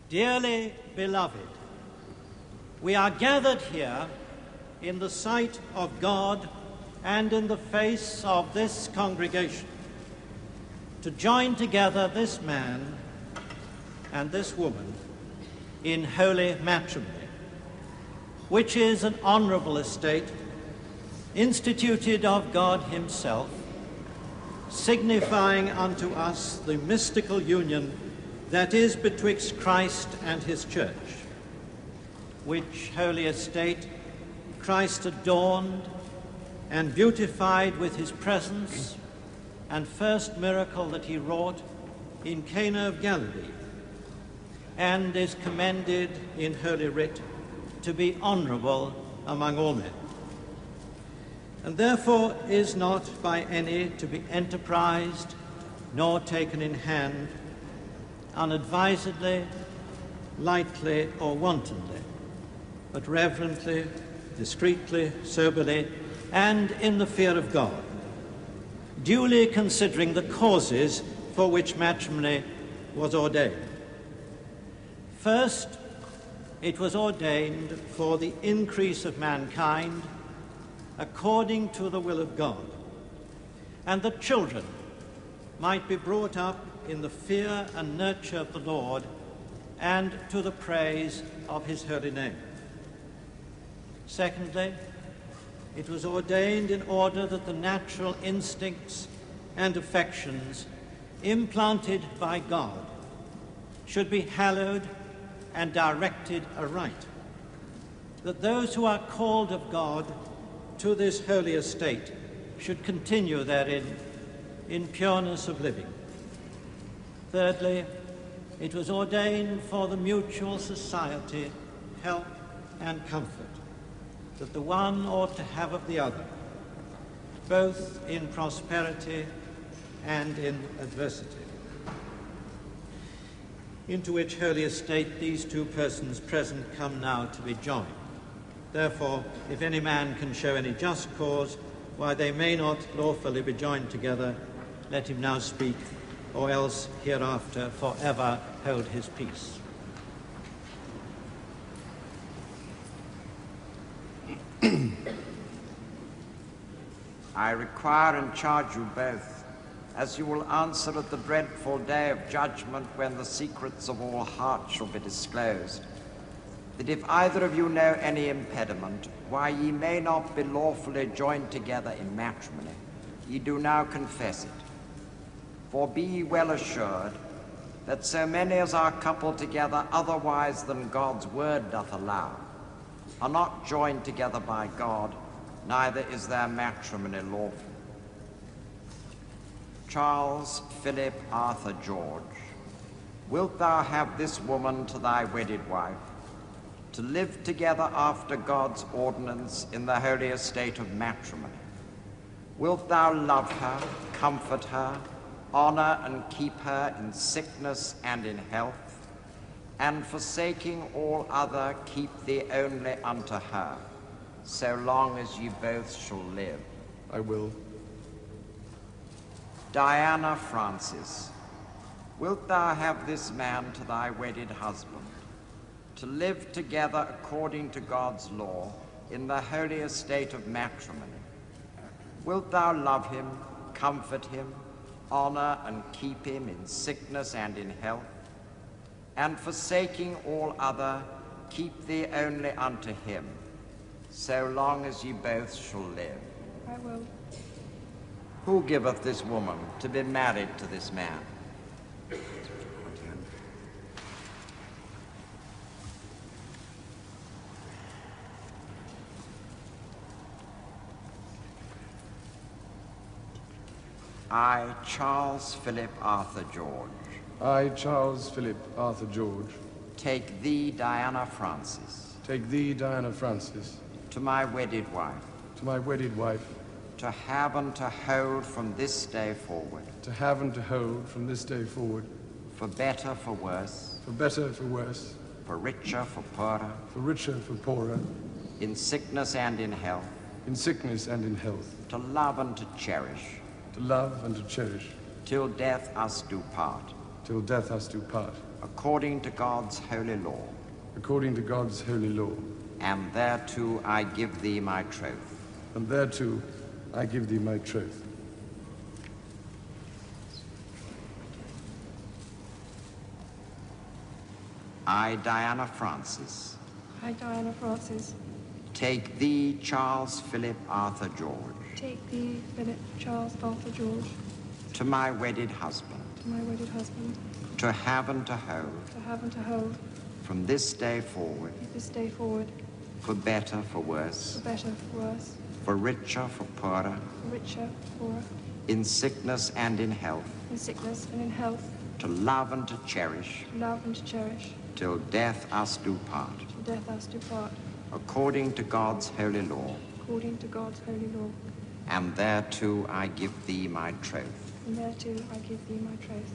Dearly beloved, we are gathered here in the sight of God and in the face of this congregation to join together this man and this woman in holy matrimony, which is an honorable estate instituted of God himself, signifying unto us the mystical union that is betwixt Christ and his church, which holy estate Christ adorned and beautified with his presence, and first miracle that he wrought in Cana of Galilee, and is commended in Holy Writ to be honorable among all men, and therefore is not by any to be enterprised nor taken in hand unadvisedly, lightly, or wantonly, but reverently, discreetly, soberly, and in the fear of God, duly considering the causes for which matrimony was ordained. First, it was ordained for the increase of mankind according to the will of God, and that children might be brought up in the fear and nurture of the Lord and to the praise of his holy name. Secondly, it was ordained in order that the natural instincts and affections implanted by God should be hallowed and directed aright, that those who are called of God to this holy estate should continue therein in pureness of living. Thirdly, it was ordained for the mutual society, help, and comfort that the one ought to have of the other, both in prosperity and in adversity, into which holy estate these two persons present come now to be joined. Therefore, if any man can show any just cause why they may not lawfully be joined together, let him now speak, or else hereafter forever hold his peace. I require and charge you both, as you will answer at the dreadful day of judgment when the secrets of all hearts shall be disclosed, that if either of you know any impediment why ye may not be lawfully joined together in matrimony, ye do now confess it. For be ye well assured that so many as are coupled together otherwise than God's word doth allow are not joined together by God, neither is their matrimony lawful. Charles Philip Arthur George, wilt thou have this woman to thy wedded wife, to live together after God's ordinance in the holy estate of matrimony? Wilt thou love her, comfort her, honor and keep her in sickness and in health, and forsaking all other keep thee only unto her, so long as ye both shall live? I will. Diana Francis, wilt thou have this man to thy wedded husband, to live together according to God's law in the holy estate of matrimony? Wilt thou love him, comfort him, honor and keep him in sickness and in health, and forsaking all other, keep thee only unto him, so long as ye both shall live? I will. Who giveth this woman to be married to this man? I, Charles Philip Arthur George. I, Charles Philip Arthur George. Take thee, Diana Francis. Take thee, Diana Francis. To my wedded wife. To my wedded wife. To have and to hold from this day forward. To have and to hold from this day forward. For better, for worse. For better, for worse. For richer, for poorer. For richer, for poorer. In sickness and in health. In sickness and in health. To love and to cherish. To love and to cherish. Till death us do part. till death us do part, according to God's holy law. according to God's holy law. And thereto I give thee my troth. And thereto I give thee my troth. I, Diana Francis, I, Diana Francis, take thee, Charles Philip Arthur George, take thee, Philip Charles Arthur George, to my wedded husband, to my wedded husband, to have and to hold, to have and to hold, from this day forward, this day forward, for better, for worse, for better, for worse, for richer, for poorer, for richer, for poorer, in sickness and in health, in sickness and in health, to love and to cherish, to love and to cherish, till death us do part, till death us do part, according to God's holy law. according to God's holy law. And thereto I give thee my troth. And thereto I give thee my troth.